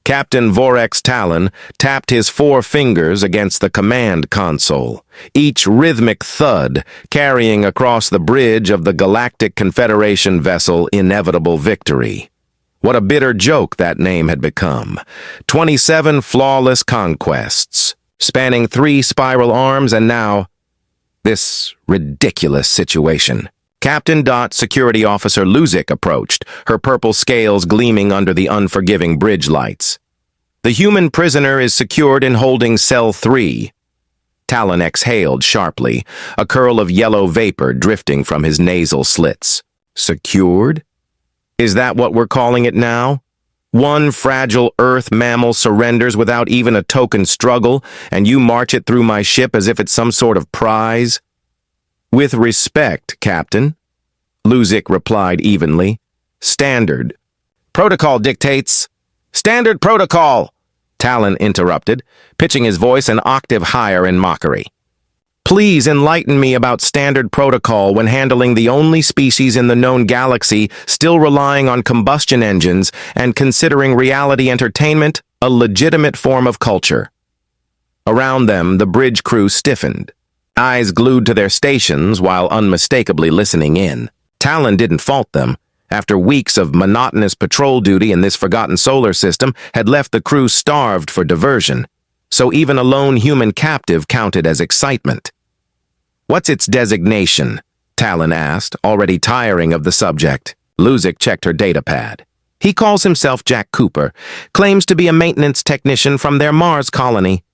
Captain Vorex Talon tapped his 4 fingers against the command console, each rhythmic thud carrying across the bridge of the Galactic Confederation vessel Inevitable Victory. What a bitter joke that name had become. 27 flawless conquests, spanning 3 spiral arms, and now this ridiculous situation. Captain Security Officer Luzik approached, her purple scales gleaming under the unforgiving bridge lights. The human prisoner is secured in holding cell 3. Talon exhaled sharply, a curl of yellow vapor drifting from his nasal slits. Secured? Is that what we're calling it now? One fragile Earth mammal surrenders without even a token struggle, and you march it through my ship as if it's some sort of prize? With respect, Captain, Luzik replied evenly. Standard. Protocol dictates. Standard protocol, Talon interrupted, pitching his voice an octave higher in mockery. Please enlighten me about standard protocol when handling the only species in the known galaxy still relying on combustion engines and considering reality entertainment a legitimate form of culture. Around them, the bridge crew stiffened, eyes glued to their stations while unmistakably listening in. Talon didn't fault them. After weeks of monotonous patrol duty in this forgotten solar system had left the crew starved for diversion, so even a lone human captive counted as excitement. What's its designation? Talon asked, already tiring of the subject. Luzik checked her datapad. He calls himself Jack Cooper, claims to be a maintenance technician from their Mars colony.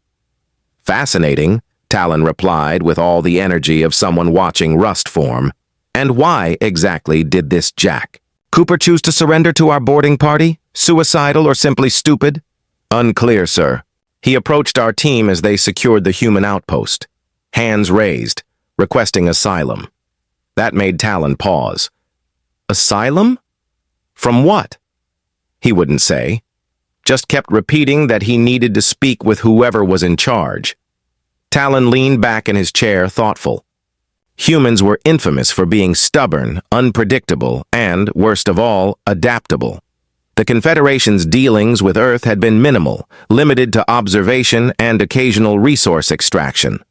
Fascinating, Talon replied with all the energy of someone watching rust form. And why exactly did this Jack Cooper choose to surrender to our boarding party? Suicidal or simply stupid? Unclear, sir. He approached our team as they secured the human outpost, hands raised, requesting asylum. That made Talon pause. Asylum? From what? He wouldn't say. Just kept repeating that he needed to speak with whoever was in charge. Talon leaned back in his chair, thoughtful. Humans were infamous for being stubborn, unpredictable, and, worst of all, adaptable. The Confederation's dealings with Earth had been minimal, limited to observation and occasional resource extraction.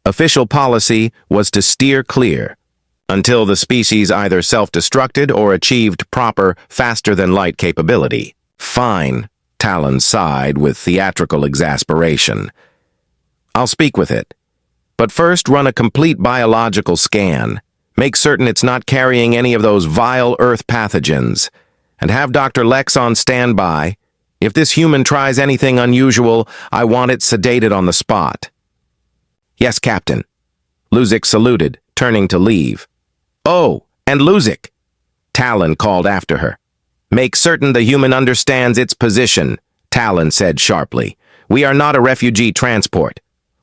Official policy was to steer clear, until the species either self-destructed or achieved proper, faster-than-light capability. Fine, Talon sighed with theatrical exasperation. I'll speak with it. But first, run a complete biological scan. Make certain it's not carrying any of those vile Earth pathogens. And have Dr. Lex on standby. If this human tries anything unusual, I want it sedated on the spot. Yes, Captain. Luzik saluted, turning to leave. Oh, and Luzik, Talon called after her. Make certain the human understands its position, Talon said sharply. We are not a refugee transport.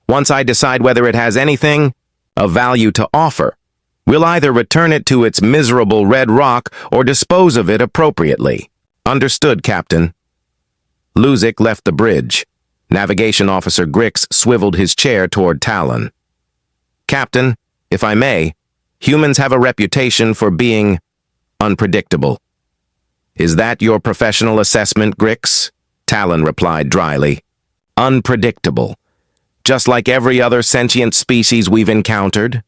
Once I decide whether it has anything of value to offer, we'll either return it to its miserable red rock or dispose of it appropriately. Understood, Captain. Luzik left the bridge. Navigation Officer Grix swiveled his chair toward Talon. Captain, if I may, humans have a reputation for being unpredictable. Is that your professional assessment, Grix? Talon replied dryly. Unpredictable. Just like every other sentient species we've encountered?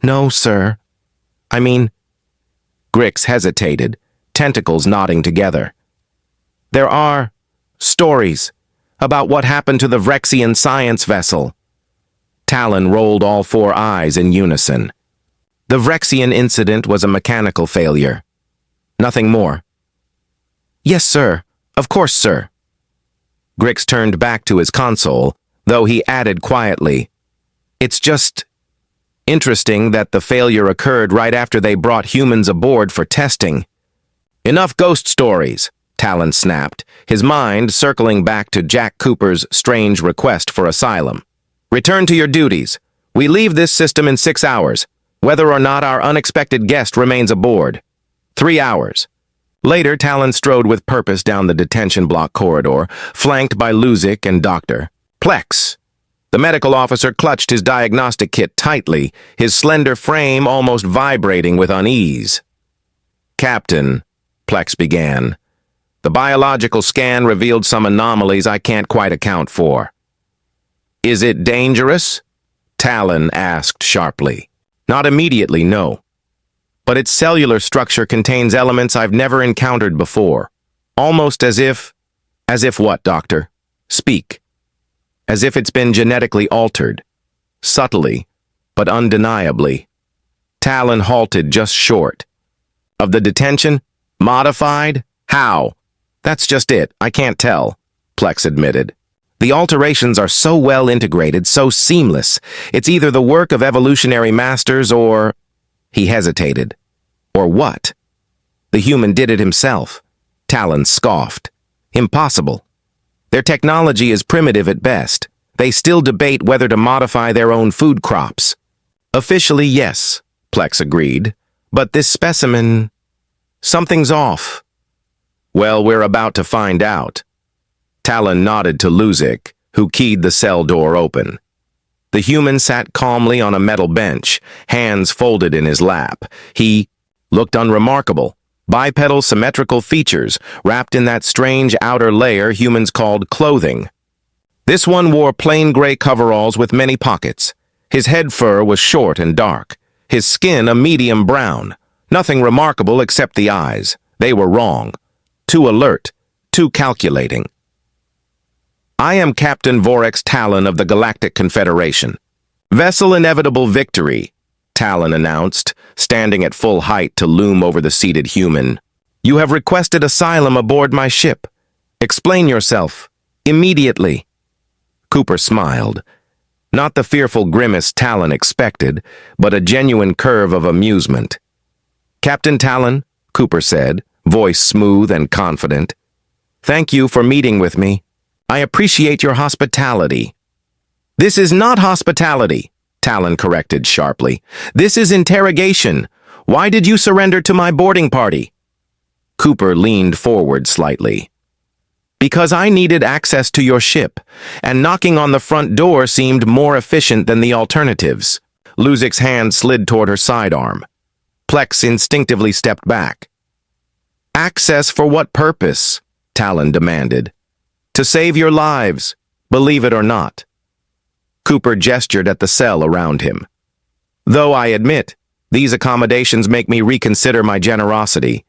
No, sir. I mean... Grix hesitated, tentacles knotting together. There are stories about what happened to the Vrexian science vessel. Talon rolled all 4 eyes in unison. The Vrexian incident was a mechanical failure. Nothing more. Yes, sir. Of course, sir. Grix turned back to his console, though he added quietly, It's just interesting that the failure occurred right after they brought humans aboard for testing. Enough ghost stories, Talon snapped, his mind circling back to Jack Cooper's strange request for asylum. Return to your duties. We leave this system in 6 hours, whether or not our unexpected guest remains aboard. 3 hours. Later, Talon strode with purpose down the detention block corridor, flanked by Luzik and Dr. Plex. The medical officer clutched his diagnostic kit tightly, his slender frame almost vibrating with unease. Captain, Plex began, The biological scan revealed some anomalies I can't quite account for. Is it dangerous? Talon asked sharply. Not immediately, no. But its cellular structure contains elements I've never encountered before. Almost as if what, Doctor? Speak. As if it's been genetically altered. Subtly, but undeniably. Talon halted just short. Of the detention? Modified? How? That's just it. I can't tell, Plex admitted. The alterations are so well integrated, so seamless. It's either the work of evolutionary masters or... He hesitated. Or what? The human did it himself. Talon scoffed. Impossible. Their technology is primitive at best. They still debate whether to modify their own food crops. Officially, yes, Plex agreed. But this specimen... Something's off. Well, we're about to find out. Talon nodded to Luzik, who keyed the cell door open. The human sat calmly on a metal bench, hands folded in his lap. He looked unremarkable. Bipedal symmetrical features, wrapped in that strange outer layer humans called clothing. This one wore plain gray coveralls with many pockets. His head fur was short and dark. His skin a medium brown. Nothing remarkable except the eyes. They were wrong. Too alert. Too calculating. I am Captain Vorex Talon of the Galactic Confederation. Vessel Inevitable Victory, Talon announced, standing at full height to loom over the seated human. You have requested asylum aboard my ship. Explain yourself. Immediately. Cooper smiled. Not the fearful grimace Talon expected, but a genuine curve of amusement. Captain Talon, Cooper said, voice smooth and confident. Thank you for meeting with me. I appreciate your hospitality. This is not hospitality, Talon corrected sharply. This is interrogation. Why did you surrender to my boarding party? Cooper leaned forward slightly. Because I needed access to your ship, and knocking on the front door seemed more efficient than the alternatives. Luzik's hand slid toward her sidearm. Plex instinctively stepped back. Access for what purpose? Talon demanded. To save your lives, believe it or not. Cooper gestured at the cell around him. Though I admit, these accommodations make me reconsider my generosity.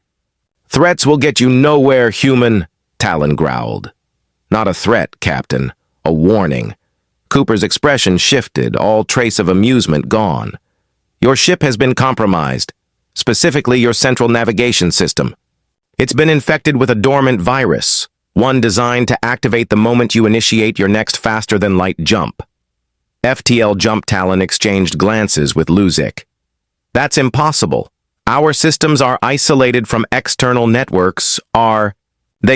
Threats will get you nowhere, human, Talon growled. Not a threat, Captain. A warning. Cooper's expression shifted, all trace of amusement gone. Your ship has been compromised, specifically your central navigation system. It's been infected with a dormant virus. One designed to activate the moment you initiate your next faster-than-light jump. FTL Jump Talon exchanged glances with Luzik. That's impossible. Our systems are isolated from external networks,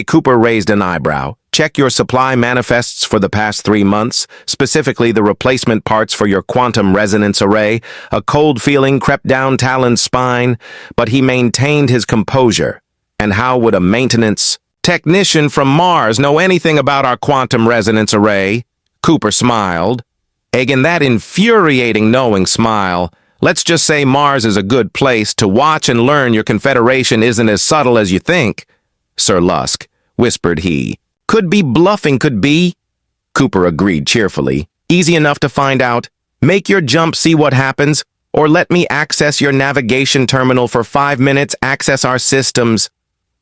Cooper raised an eyebrow. Check your supply manifests for the past 3 months, specifically the replacement parts for your quantum resonance array. A cold feeling crept down Talon's spine, but he maintained his composure. And how would a maintenance technician from Mars know anything about our quantum resonance array? Cooper smiled. Again, that infuriating knowing smile. Let's just say Mars is a good place to watch and learn your Confederation isn't as subtle as you think. Sir Lusk, whispered he. Could be bluffing, could be. Cooper agreed cheerfully. Easy enough to find out. Make your jump, see what happens, or let me access your navigation terminal for 5 minutes, access our systems.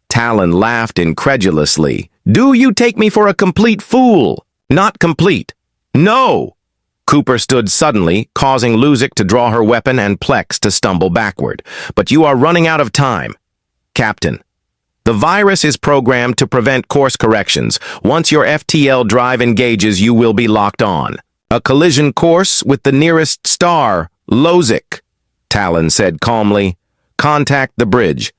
Talon laughed incredulously. Do you take me for a complete fool? Not complete. No! Cooper stood suddenly, causing Luzik to draw her weapon and Plex to stumble backward. But you are running out of time. Captain, the virus is programmed to prevent course corrections. Once your FTL drive engages, you will be locked on. A collision course with the nearest star, Lozik, Talon said calmly. Contact the bridge.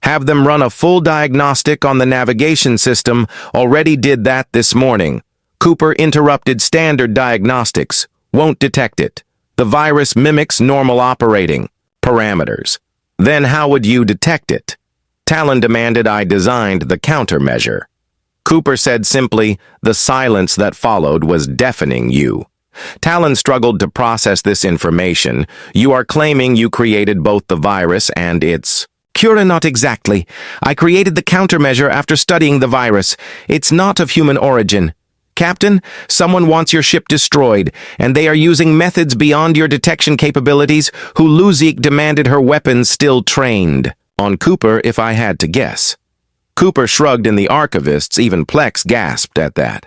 Have them run a full diagnostic on the navigation system. Already did that this morning. Cooper interrupted standard diagnostics. Won't detect it. The virus mimics normal operating parameters. Then how would you detect it? Talon demanded I designed the countermeasure. Cooper said simply, the silence that followed was deafening you. Talon struggled to process this information. You are claiming you created both the virus and its Cura, not exactly. I created the countermeasure after studying the virus. It's not of human origin. Captain, someone wants your ship destroyed, and they are using methods beyond your detection capabilities, who Luzik demanded her weapons still trained. On Cooper, if I had to guess. Cooper shrugged, and the archivists, even Plex, gasped at that.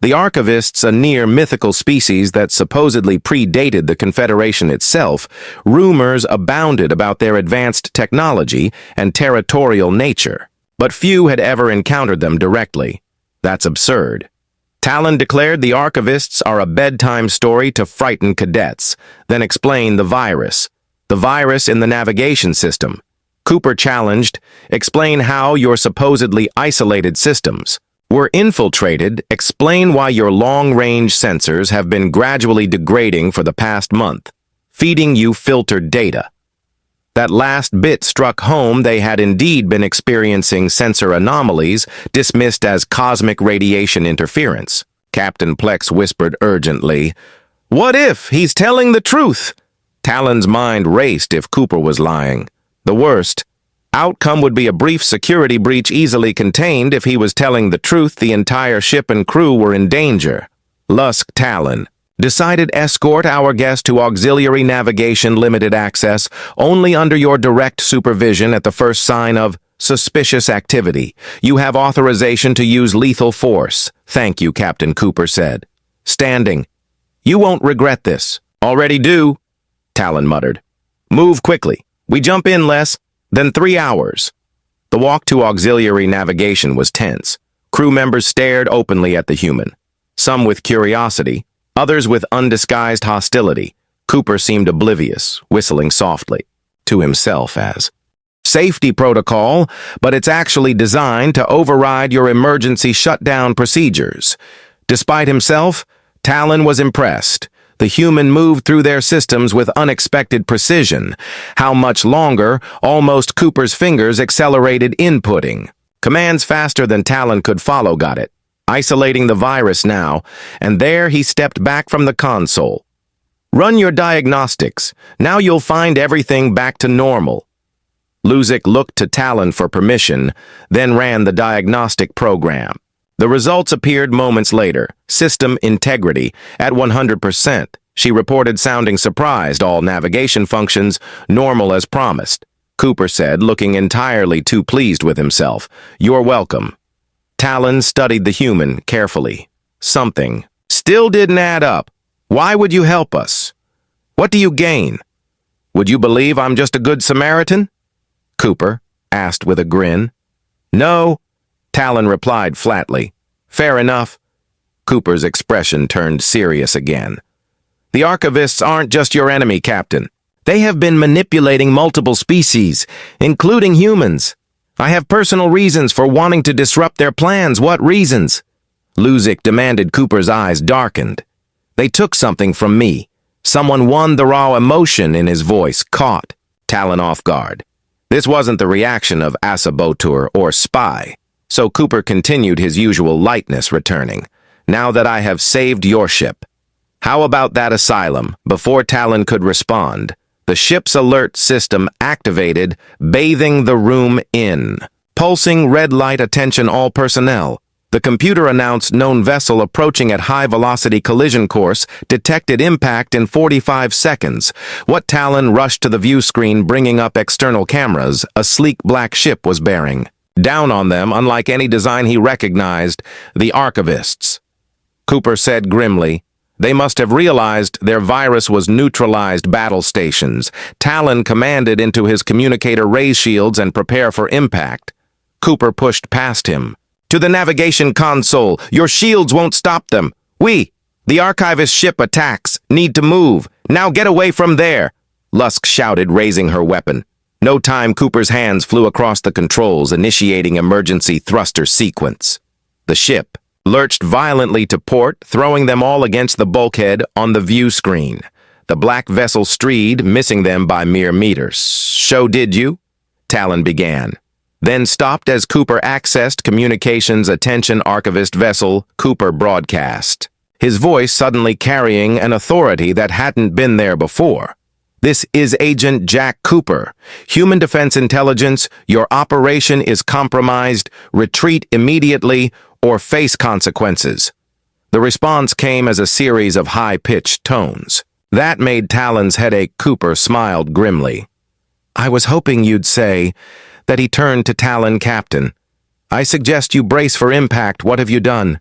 The archivists, a near-mythical species that supposedly predated the Confederation itself, rumors abounded about their advanced technology and territorial nature, but few had ever encountered them directly. That's absurd. Talon declared the archivists are a bedtime story to frighten cadets, then explained the virus in the navigation system. Cooper challenged, explain how your supposedly isolated systems were infiltrated, explain why your long-range sensors have been gradually degrading for the past month, feeding you filtered data. That last bit struck home. They had indeed been experiencing sensor anomalies, dismissed as cosmic radiation interference. Captain Plex whispered urgently, "What if he's telling the truth?" Talon's mind raced if Cooper was lying. The worst outcome would be a brief security breach easily contained. If he was telling the truth, the entire ship and crew were in danger. Lusk Talon decided escort our guest to auxiliary navigation limited access only under your direct supervision at the first sign of suspicious activity. You have authorization to use lethal force. Thank you, Captain Cooper said. Standing. You won't regret this. Already do, Talon muttered. Move quickly. We jump in less than 3 hours. The walk to auxiliary navigation was tense. Crew members stared openly at the human, some with curiosity, others with undisguised hostility. Cooper seemed oblivious, whistling softly to himself as safety protocol, but it's actually designed to override your emergency shutdown procedures. Despite himself, Talon was impressed. The human moved through their systems with unexpected precision. How much longer? Almost Cooper's fingers accelerated inputting. Commands faster than Talon could follow got it. Isolating the virus now, and there he stepped back from the console. Run your diagnostics. Now you'll find everything back to normal. Luzik looked to Talon for permission, then ran the diagnostic program. The results appeared moments later. System integrity at 100%. She reported, sounding surprised. All navigation functions normal as promised. Cooper said, looking entirely too pleased with himself. You're welcome. Talon studied the human carefully. Something still didn't add up. Why would you help us? What do you gain? Would you believe I'm just a good Samaritan? Cooper asked with a grin. No, Talon replied flatly. Fair enough. Cooper's expression turned serious again. The archivists aren't just your enemy, Captain. They have been manipulating multiple species, including humans. I have personal reasons for wanting to disrupt their plans. What reasons? Luzik demanded. Cooper's eyes darkened. They took something from me. Someone won. The raw emotion in his voice caught Talon off guard. This wasn't the reaction of saboteur or spy. So Cooper continued, his usual lightness returning. Now that I have saved your ship. How about that asylum? Before Talon could respond, the ship's alert system activated, bathing the room in. Pulsing red light, attention all personnel. The computer announced known vessel approaching at high-velocity collision course, detected impact in 45 seconds. What Talon rushed to the view screen, bringing up external cameras. A sleek black ship was bearing down on them, unlike any design he recognized. The archivists. Cooper said grimly, they must have realized their virus was neutralized. Battle stations. Talon commanded into his communicator, raise shields and prepare for impact. Cooper pushed past him. To the navigation console. Your shields won't stop them. The archivist ship attacks. Need to move. Now get away from there. Lusk shouted, raising her weapon. No time. Cooper's hands flew across the controls, initiating emergency thruster sequence. The ship lurched violently to port, throwing them all against the bulkhead on the view screen. The black vessel streed, missing them by mere meters. So did you? Talon began. Then stopped as Cooper accessed communications. Attention archivist vessel, Cooper broadcast. His voice suddenly carrying an authority that hadn't been there before. This is Agent Jack Cooper. Human Defense Intelligence, your operation is compromised. Retreat immediately or face consequences. The response came as a series of high-pitched tones. That made Talon's head ache. Cooper smiled grimly. I was hoping you'd say that. He turned to Talon. Captain, I suggest you brace for impact. What have you done?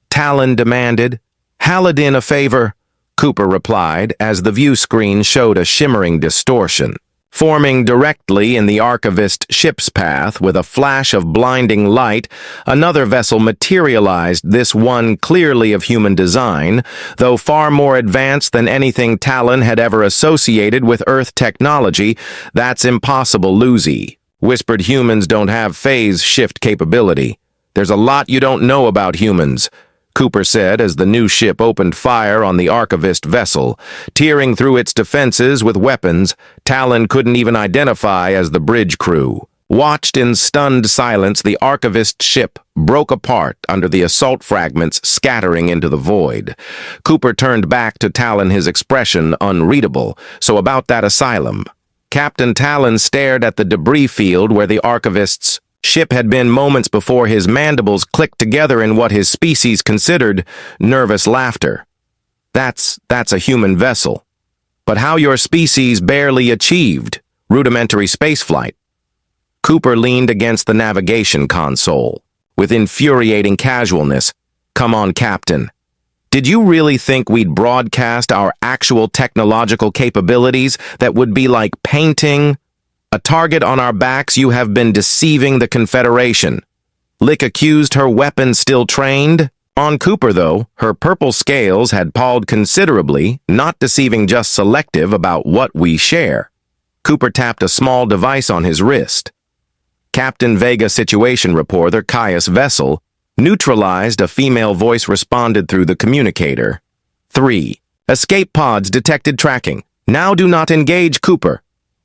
Talon demanded. Haladin a favor, Cooper replied as the view screen showed a shimmering distortion. Forming directly in the archivist ship's path with a flash of blinding light, another vessel materialized, this one clearly of human design, though far more advanced than anything Talon had ever associated with Earth technology. That's impossible, Lucy, whispered. Humans don't have phase shift capability. There's a lot you don't know about humans, Cooper said as the new ship opened fire on the archivist vessel. Tearing through its defenses with weapons Talon couldn't even identify as the bridge crew. Watched in stunned silence, the archivist ship broke apart under the assault fragments scattering into the void. Cooper turned back to Talon, his expression unreadable. So about that asylum. Captain Talon stared at the debris field where the archivist's ship had been moments before. His mandibles clicked together in what his species considered nervous laughter. That's a human vessel. But how your species barely achieved rudimentary spaceflight. Cooper leaned against the navigation console with infuriating casualness. Come on, Captain. Did you really think we'd broadcast our actual technological capabilities that would be like painting a target on our backs? You have been deceiving the Confederation. Lick accused, her weapon still trained on Cooper, though. Her purple scales had palled considerably, not deceiving, just selective about what we share. Cooper tapped a small device on his wrist. Captain Vega situation reporter, Caius Vessel, neutralized. A female voice responded through the communicator. 3. Escape pods detected tracking. Now do not engage. Cooper.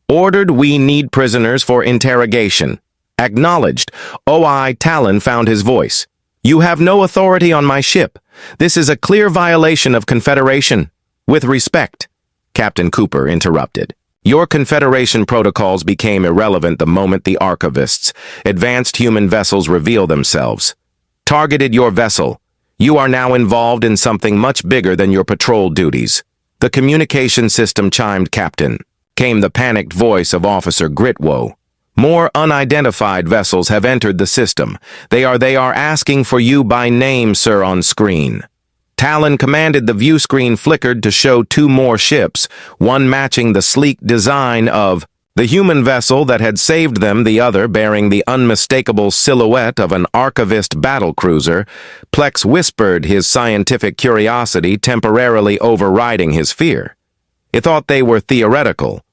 Ordered. We need prisoners for interrogation. Acknowledged. OI. Talon found his voice. You have no authority on my ship. This is a clear violation of Confederation. With respect. Captain Cooper interrupted. Your Confederation protocols became irrelevant the moment the archivists, advanced human vessels, reveal themselves. Targeted your vessel. You are now involved in something much bigger than your patrol duties. The communication system chimed. Captain. Came the panicked voice of Officer Gritwoe. More unidentified vessels have entered the system. They are asking for you by name, sir, on screen. Talon commanded. The view screen flickered to show 2 more ships, one matching the sleek design of the human vessel that had saved them, the other bearing the unmistakable silhouette of an archivist battlecruiser. Plex whispered, his scientific curiosity temporarily overriding his fear. He thought they were theoretical.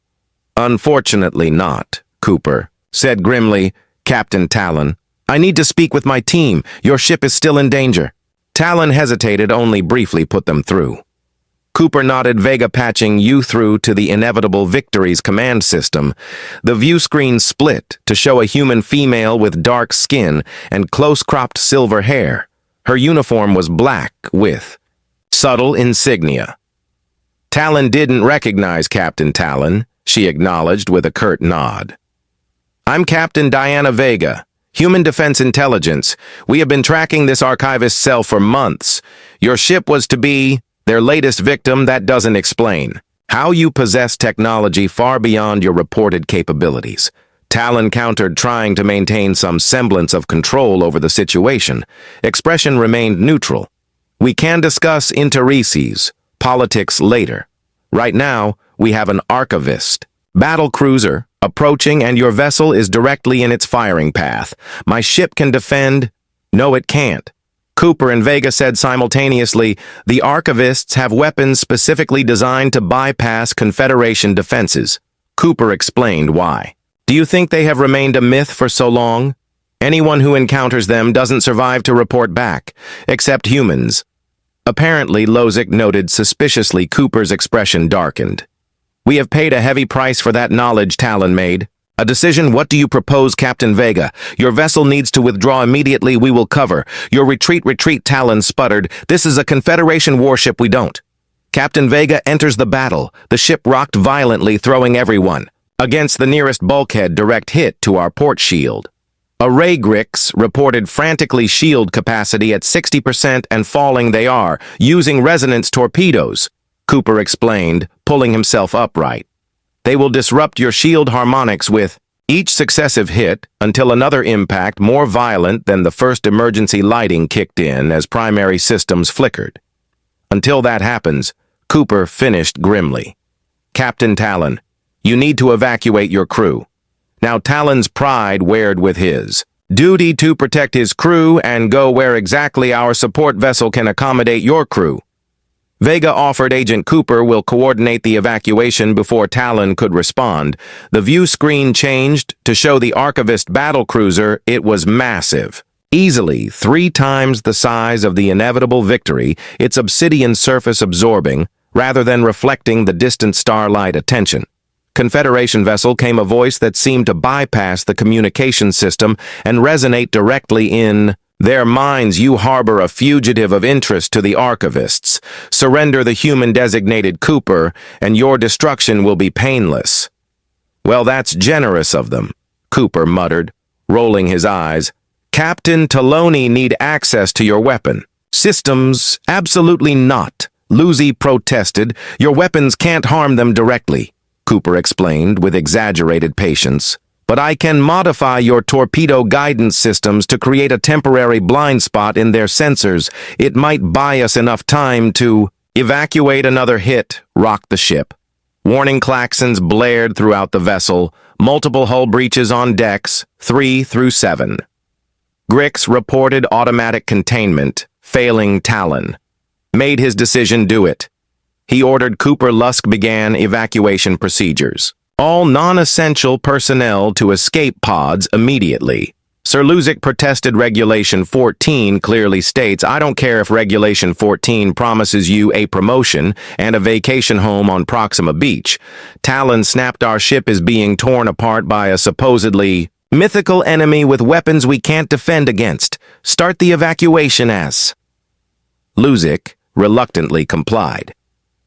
Unfortunately not, Cooper said grimly. Captain Talon, I need to speak with my team. Your ship is still in danger. Talon hesitated, only briefly put them through. Cooper nodded. Vega patching you through to the inevitable Victory's command system. The view screen split to show a human female with dark skin and close-cropped silver hair. Her uniform was black with subtle insignia. Talon didn't recognize Captain Talon, she acknowledged with a curt nod. I'm Captain Diana Vega, Human Defense Intelligence. We have been tracking this archivist cell for months. Your ship was to be their latest victim. That doesn't explain how you possess technology far beyond your reported capabilities. Talon countered, trying to maintain some semblance of control over the situation. Expression remained neutral. We can discuss intereses, politics later. Right now, we have an archivist battle cruiser approaching, and your vessel is directly in its firing path. My ship can defend. No, it can't. Cooper and Vega said simultaneously. The archivists have weapons specifically designed to bypass Confederation defenses. Cooper explained why. Do you think they have remained a myth for so long? Anyone who encounters them doesn't survive to report back, except humans. Apparently, Lozic noted suspiciously. Cooper's expression darkened. We have paid a heavy price for that knowledge, Talon made. A decision. What do you propose, Captain Vega? Your vessel needs to withdraw immediately. We will cover. Your retreat, Talon sputtered. This is a Confederation warship. We don't. Captain Vega enters the battle. The ship rocked violently, throwing everyone against the nearest bulkhead. Direct hit to our port shield. Array Grix reported frantically shield capacity at 60% and falling. They are using resonance torpedoes, Cooper explained, pulling himself upright. They will disrupt your shield harmonics with each successive hit until another impact more violent than the first emergency lighting kicked in as primary systems flickered. Until that happens, Cooper finished grimly. Captain Talon, you need to evacuate your crew. Now Talon's pride wared with his duty to protect his crew and go where exactly our support vessel can accommodate your crew. Vega offered Agent Cooper will coordinate the evacuation before Talon could respond. The view screen changed to show the Archivist battlecruiser. It was massive. Easily 3 times the size of the inevitable Victory, its obsidian surface absorbing, rather than reflecting the distant starlight attention. Confederation vessel came a voice that seemed to bypass the communication system and resonate directly in their minds. You harbor a fugitive of interest to the Archivists. Surrender the human-designated Cooper, and your destruction will be painless. Well, that's generous of them, Cooper muttered, rolling his eyes. Captain Taloni need access to your weapon. Systems, absolutely not, Lucy protested. Your weapons can't harm them directly, Cooper explained with exaggerated patience. But I can modify your torpedo guidance systems to create a temporary blind spot in their sensors. It might buy us enough time to evacuate. Another hit rocked the ship. Warning klaxons blared throughout the vessel, multiple hull breaches on decks 3 through 7. Grix reported automatic containment, failing Talon. Made his decision. Do it. He ordered Cooper. Lusk began evacuation procedures. All non-essential personnel to escape pods immediately. Sir Luzik protested. Regulation 14 clearly states, I don't care if Regulation 14 promises you a promotion and a vacation home on Proxima Beach. Talon snapped. Our ship is being torn apart by a supposedly mythical enemy with weapons we can't defend against. Start the evacuation as. Luzik reluctantly complied.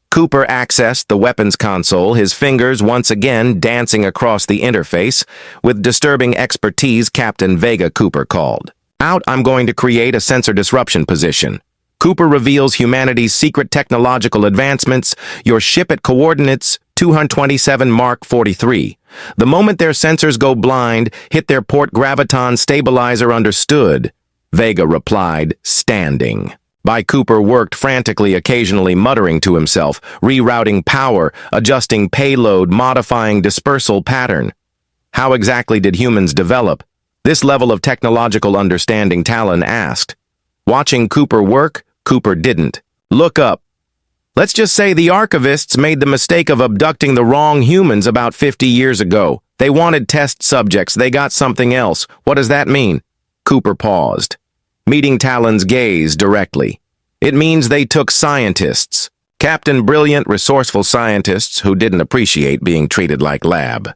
Cooper accessed the weapons console, his fingers once again dancing across the interface. With disturbing expertise, Captain Vega, Cooper called out, I'm going to create a sensor disruption position. Cooper reveals humanity's secret technological advancements. Your ship at coordinates 227 Mark 43. The moment their sensors go blind, hit their port graviton stabilizer. Understood, Vega replied, standing by. Cooper worked frantically, occasionally muttering to himself, rerouting power, adjusting payload, modifying dispersal pattern. How exactly did humans develop this level of technological understanding? Talon asked. Watching Cooper work, Cooper didn't look up. Let's just say the Archivists made the mistake of abducting the wrong humans about 50 years ago. They wanted test subjects. They got something else. What does that mean? Cooper paused, meeting Talon's gaze directly. It means they took scientists. Captain, brilliant, resourceful scientists who didn't appreciate being treated like lab